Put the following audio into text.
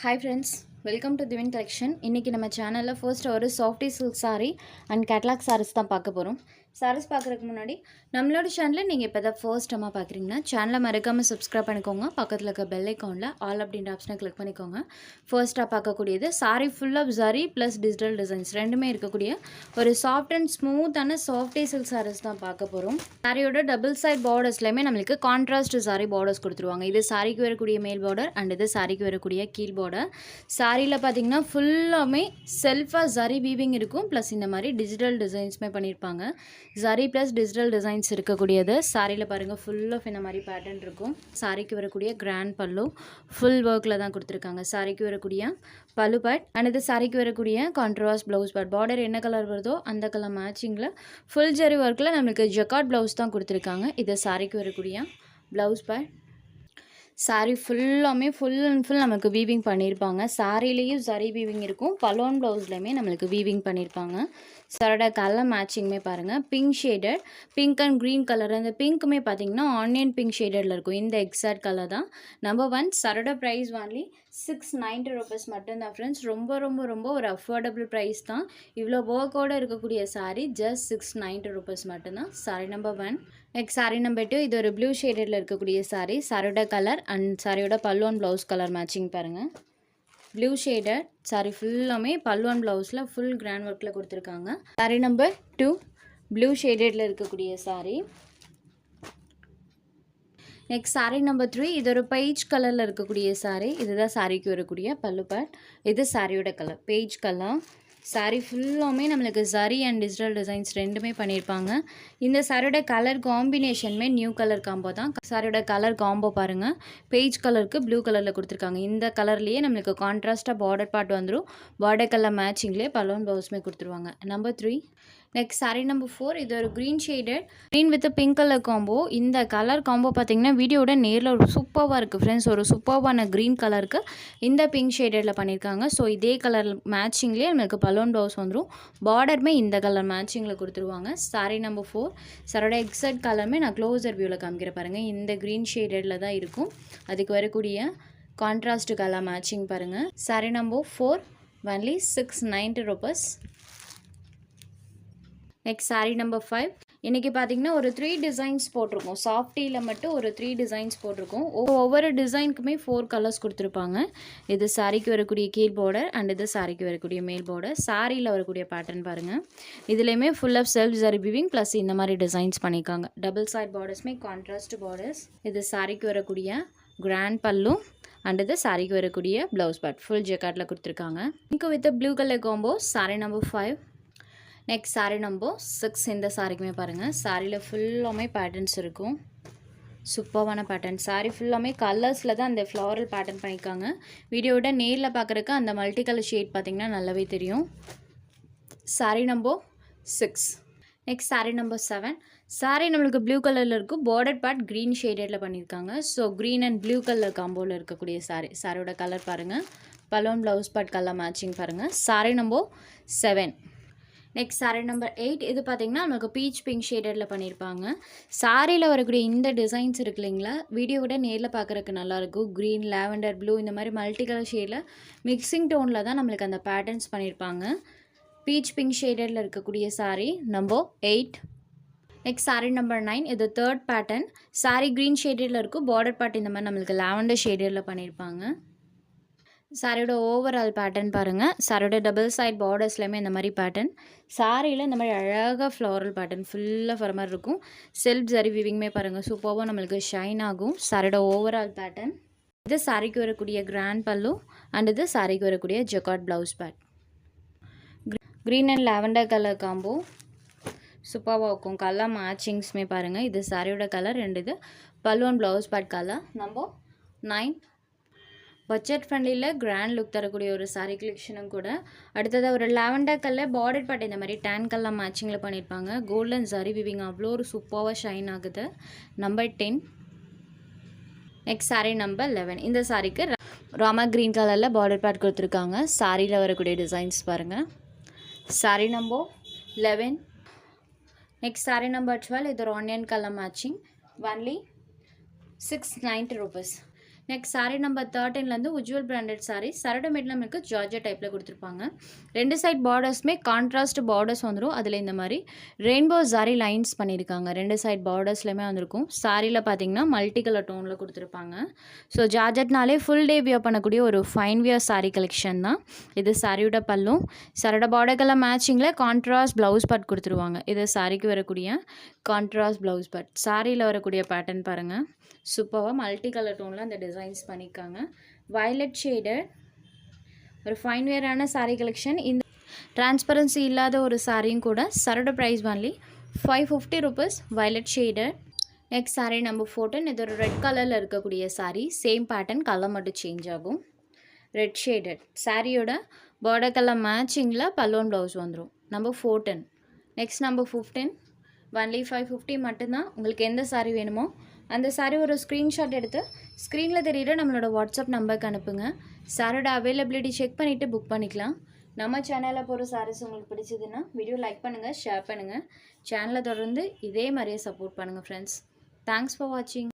Hi friends, welcome to Divine Collection. இன்னைக்கு நம்ம சேனல்ல ஃபர்ஸ்ட் ஒரு softy silk saree and catalogue sarees தான் பார்க்க போறோம். sarees பார்க்கறதுக்கு முன்னாடி நம்மளோட சேனலை நீங்க இப்பதான் ஃபர்ஸ்ட் டைமா பார்க்கறீங்கன்னா சேனலை மறக்காம subscribe பண்ணிக்கோங்க. பக்கத்துல இருக்க bell iconல ஆல் அப்படிங்கற ஆப்ஷனை கிளிக் பண்ணிக்கோங்க. ஃபர்ஸ்டா பார்க்கக்கூடியது saree full of zari plus digital designs ரெண்டுமே இருக்கக்கூடிய ஒரு சாஃப்ட் அண்ட் ஸ்மூத்தான சாஃப்டி சில்க் sarees தான் பார்க்க போறோம். சாரியோட டபுள் சைடு பார்டர்ஸ்லயுமே நமக்கு கான்ட்ராஸ்ட் saree பார்டர்ஸ் கொடுத்துருவாங்க. இது சாரிக்கு வரக்கூடிய மேல் பார்டர் அண்ட் இது சாரிக்கு வரக்கூடிய கீழ் பார்டர். சாரியில் பார்த்தீங்கன்னா ஃபுல்லாமே செல்ஃபாக ஜரி வீவிங் இருக்கும். ப்ளஸ் இந்த மாதிரி டிஜிட்டல் டிசைன்ஸுமே பண்ணியிருப்பாங்க. ஜரி ப்ளஸ் டிஜிட்டல் டிசைன்ஸ் இருக்கக்கூடியது. சாரியில் பாருங்கள் ஃபுல் ஆஃப் இந்த மாதிரி பேட்டர்ன் இருக்கும். சாரிக்கு வரக்கூடிய கிராண்ட் பல்லு ஃபுல் ஒர்க்கில் தான் கொடுத்துருக்காங்க. சாரிக்கு வரக்கூடிய பல்லு பேட் அண்ட் இது சாரிக்கு வரக்கூடிய கான்ட்ராஸ்ட் ப்ளவுஸ் பேட். பார்டர் என்ன கலர் வருதோ அந்த கலர் மேட்சிங்கில் ஃபுல் ஜரி ஒர்க்கில் நம்மளுக்கு ஜக்கார்ட் ப்ளவுஸ் தான் கொடுத்துருக்காங்க. இது சாரிக்கு வரக்கூடிய ப்ளவுஸ் பேட். சாரீ ஃபுல்லாமே ஃபுல் அண்ட் ஃபுல் நமக்கு வீவிங் பண்ணியிருப்பாங்க. சாரிலேயும் சரி வீவிங் இருக்கும். பலோன் ப்ளவுஸ்லையுமே நம்மளுக்கு வீவிங் பண்ணியிருப்பாங்க. சரோட கலர் மேட்சிங்குமே பாருங்கள் pink shaded, pink and green colour. அந்த பிங்க்குமே பார்த்தீங்கன்னா ஆனியன் பிங்க் ஷேடடில் இருக்கும். இந்த எக்ஸாக்ட் கலர் தான். நம்பர் 1 சரோட ப்ரைஸ் ஒன்லி 690 rupees மட்டும்தான் ஃப்ரெண்ட்ஸ். ரொம்ப ரொம்ப ரொம்ப ஒரு அஃபோர்டபுள் ப்ரைஸ் தான். இவ்வளோ ஒர்க்கோடு இருக்கக்கூடிய சாரீ ஜஸ்ட் 690 rupees மட்டும்தான். Sorry number 1. Next sari number 2. இது ஒரு ப்ளூ ஷேடடில் இருக்கக்கூடிய சாரீ. சாரியோட கலர் அண்ட் சாரியோட பல்லு அண்ட் ப்ளவுஸ் கலர் மேட்சிங் பாருங்கள். ப்ளூ ஷேடட் சாரி ஃபுல்லாமே பல்லு அண்ட் ப்ளவுஸில் ஃபுல் கிராண்ட் ஒர்க்கில் கொடுத்துருக்காங்க. சாரீ நம்பர் 2 ப்ளூ ஷேடடில் இருக்கக்கூடிய சாரீ. Next sari number 3. இது ஒரு பெய்ஜ் கலரில் இருக்கக்கூடிய சாரீ. இதுதான் சாரீக்கு வரக்கூடிய பல்லு பேட். இது சாரியோட கலர் பெய்ஜ் கலர். சாரீ ஃபுல்லாமே நம்மளுக்கு ஜரி அண்ட் டிஜிட்டல் டிசைன்ஸ் ரெண்டுமே பண்ணியிருப்பாங்க. இந்த சாரியோட கலர் காம்பினேஷனுமே நியூ கலர் காம்போ தான். சாரியோட கலர் காம்போ பாருங்கள். பெய்ஜ் கலருக்கு ப்ளூ கலரில் கொடுத்துருக்காங்க. இந்த கலர்லேயே நம்மளுக்கு கான்ட்ராஸ்ட்டாக பார்டர் பார்ட் வந்துடும். பார்டர் கலர் மேட்சிங்லேயே பலோன் ப்ளவுஸுமே கொடுத்துருவாங்க. நம்பர் 3. Next sari number 4. இது ஒரு green shaded green with pink colour combo. இந்த கலர் காம்போ பார்த்தீங்கன்னா வீடியோட நேரில் ஒரு சூப்பராக இருக்குது ஃப்ரெண்ட்ஸ். ஒரு சூப்பரான க்ரீன் கலருக்கு இந்த பிங்க் ஷேடடில் பண்ணியிருக்காங்க. ஸோ இதே கலர் மேட்சிங்லேயே நம்மளுக்கு பலோன் ப்ளவுஸ் வந்துடும். பார்டருமே இந்த கலர் மேட்சிங்கில் கொடுத்துருவாங்க. சாரீ நம்பர் 4. சாரோட எக்ஸாக்ட் கலருமே நான் க்ளோசர் வியூவில் காமிக்கிற பாருங்கள். இந்த க்ரீன் ஷேடடில் தான் இருக்கும். அதுக்கு வரக்கூடிய கான்ட்ராஸ்ட் கலர் மேட்சிங் பாருங்கள். Sari number 4 only 690 rupees. Next sari number 5. இன்றைக்கி பார்த்தீங்கன்னா ஒரு 3 டிசைன்ஸ் போட்டிருக்கோம். சாஃப்டியில் மட்டும் ஒரு 3 டிசைன்ஸ் போட்டிருக்கோம். ஒவ்வொரு டிசைனுக்குமே 4 கலர்ஸ் கொடுத்துருப்பாங்க. இது சாரிக்கு வரக்கூடிய கீழ் பார்டர் அண்ட் இது சாரிக்கு வரக்கூடிய மேல் பார்டர். சாரியில் வரக்கூடிய பேட்டர்ன் பாருங்கள். இதுலேயுமே full of self zari weaving plus இந்த மாதிரி டிசைன்ஸ் பண்ணியிருக்காங்க. டபுள் சைட் பார்டர்ஸ்மே கான்ட்ராஸ்ட் பார்டர்ஸ். இது சாரிக்கு வரக்கூடிய கிராண்ட் பல்லு அண்ட் இது சாரிக்கு வரக்கூடிய ப்ளவுஸ் பேட் ஃபுல் ஜெக்கார்டில் கொடுத்துருக்காங்க. Pink with blue colour combo. Sari number 5. Next sari number 6. இந்த சாரிக்குமே பாருங்கள். சாரியில் ஃபுல்லாமே பேட்டர்ன்ஸ் இருக்கும். சூப்பரான பேட்டர்ன். சாரீ ஃபுல்லாமே கலர்ஸில் தான் அந்த ஃப்ளாரல் பேட்டர்ன் பண்ணியிருக்காங்க. வீடியோட நேரில் பார்க்குறக்கு அந்த மல்டி கலர் ஷேட் பார்த்திங்கன்னா நல்லாவே தெரியும். Sari number 6. Next sari number 7. Sari நம்மளுக்கு ப்ளூ கலரில் இருக்கும். பார்டர் பார்ட் க்ரீன் ஷேடடில் பண்ணியிருக்காங்க. So green and blue colour காம்போவில் இருக்கக்கூடிய சாரீ. சாரியோட கலர் பாருங்கள். பலோன் ப்ளவுஸ் பார்ட் கலர் மேட்சிங் பாருங்கள். Sari number 7. Next sari number 8. இது பார்த்திங்கன்னா நமக்கு பீச் பிங்க் ஷேடடில் பண்ணியிருப்பாங்க. சாரியில் வரக்கூடிய இந்த டிசைன்ஸ் இருக்கு இல்லைங்களா, வீடியோவோட நேரில் பார்க்குறக்கு நல்லாயிருக்கும். க்ரீன், லாவெண்டர், ப்ளூ இந்த மாதிரி மல்டி கலர் ஷேடில் மிக்சிங் டோனில் தான் நம்மளுக்கு அந்த பேட்டர்ன்ஸ் பண்ணியிருப்பாங்க. பீச் பிங்க் ஷேடடில் இருக்கக்கூடிய sari number 8. Next sari number 9. இது 3rd பேட்டர்ன். சாரீ க்ரீன் ஷேடடில் இருக்கும். பார்டர் பார்ட் இந்த மாதிரி நம்மளுக்கு லாவெண்டர் ஷேடடில் பண்ணியிருப்பாங்க. சாரியோட ஓவரால் பேட்டர்ன் பாருங்கள். சாரியோட டபுள் சைட் பார்டர்ஸ்லையுமே இந்த மாதிரி பேட்டர்ன். சாரியில் இந்த மாதிரி அழகாக ஃப்ளாரல் பேட்டர்ன் ஃபுல்லாக வர மாதிரி இருக்கும். செல்ஃப் ஜரி வீவிங்குமே பாருங்கள் சூப்பராக நம்மளுக்கு ஷைன் ஆகும். சாரியோட ஓவரால் பேட்டர்ன். இது சாரிக்கு வரக்கூடிய கிராண்ட் பல்லு அண்ட் இது சாரிக்கு வரக்கூடிய ஜக்கார்ட் ப்ளவுஸ் பேட். Green and lavender colour combo சூப்பராக இருக்கும். கலர் மேட்சிங்ஸுமே பாருங்கள். இது சாரியோட கலர் அண்ட் இது pallu and blouse pad colour. Number 9. Budget ஃப்ரெண்ட்லியில் கிராண்ட் லுக் தரக்கூடிய ஒரு சாரீ கலெக்ஷனும் கூட. அடுத்ததாக ஒரு லாவெண்டர் கலர் பார்டர் பார்ட் இந்த மாதிரி டேன் கலர் மேட்சிங்கில் பண்ணியிருப்பாங்க. கோல்டன் ஜரி வீவிங் அவ்வளோ ஒரு சூப்பராக ஷைன் ஆகுது. நம்பர் 10. Next sari number 11. இந்த சாரீக்கு ராமா க்ரீன் கலரில் பார்டர் பார்ட் கொடுத்துருக்காங்க. சாரியில் வரக்கூடிய டிசைன்ஸ் பாருங்கள். Sari number 11. Next sari number 12. இது ஒரு onion colour matching. Only 690 rupees. Next sari number 13லேருந்து உஜ்வல் பிராண்டட் சாரீ சரடுமேட்டில் நமக்கு ஜார்ஜெட் டைப்பில் கொடுத்துருப்பாங்க. 2 சைட் பார்டர்ஸுமே கான்ட்ராஸ்ட் பார்டர்ஸ் வந்துடும். அதில் இந்த மாதிரி ரெயின்போ சாரீ லைன்ஸ் பண்ணியிருக்காங்க. 2 சைட் பார்டர்ஸ்லையுமே வந்திருக்கும். சாரியில் பார்த்தீங்கன்னா மல்டி கலர் டோனில் கொடுத்துருப்பாங்க. ஸோ ஜார்ஜெட்னாலே ஃபுல் டே வியர் பண்ணக்கூடிய ஒரு ஃபைன் வியர் சாரீ கலெக்ஷன் தான் இது. சாரியோட பல்லும் சரட பார்டர்க்கெல்லாம் மேட்சிங்கில் கான்ட்ராஸ்ட் ப்ளவுஸ் பட் கொடுத்துருவாங்க. இது சாரிக்கு வரக்கூடிய கான்ட்ராஸ்ட் ப்ளவுஸ் பட். சாரியில் வரக்கூடிய பேட்டர்ன் பாருங்கள், சூப்பராக மல்டி கலர் டோனில் அந்த டிசைன்ஸ் பண்ணியிருக்காங்க. வயலட் ஷேடட் ஒரு ஃபைன் வேரான சாரீ கலெக்ஷன். இந்த டிரான்ஸ்பரன்சி இல்லாத ஒரு சாரியும் கூட. சரட price only 550 rupees. Violet shaded. Next sari number 14. இது ஒரு ரெட் கலரில் இருக்கக்கூடிய சாரீ. சேம் பேட்டர்ன், கலர் மட்டும் சேஞ்ச் ஆகும். ரெட் ஷேடட் சாரியோட பார்டர் கலர் மேட்சிங்கில் பல்லுவன் ப்ளவுஸ் வந்துடும். நம்பர் 14. Next number 15. ஒன்லி 550 மட்டும்தான். உங்களுக்கு எந்த சாரீ வேணுமோ அந்த சாரீ ஒரு ஸ்க்ரீன்ஷாட் எடுத்து ஸ்க்ரீனில் தெரியுற நம்மளோட வாட்ஸ்அப் நம்பருக்கு அனுப்புங்க. சாரோட அவைலபிலிட்டி செக் பண்ணிவிட்டு புக் பண்ணிக்கலாம். நம்ம சேனலில் போகிற சாரீஸ் உங்களுக்கு பிடிச்சதுன்னா வீடியோ லைக் பண்ணுங்கள், ஷேர் பண்ணுங்கள். சேனலை தொடர்ந்து இதே மாதிரியே சப்போர்ட் பண்ணுங்கள் ஃப்ரெண்ட்ஸ். தேங்க்ஸ் ஃபார் வாட்சிங்.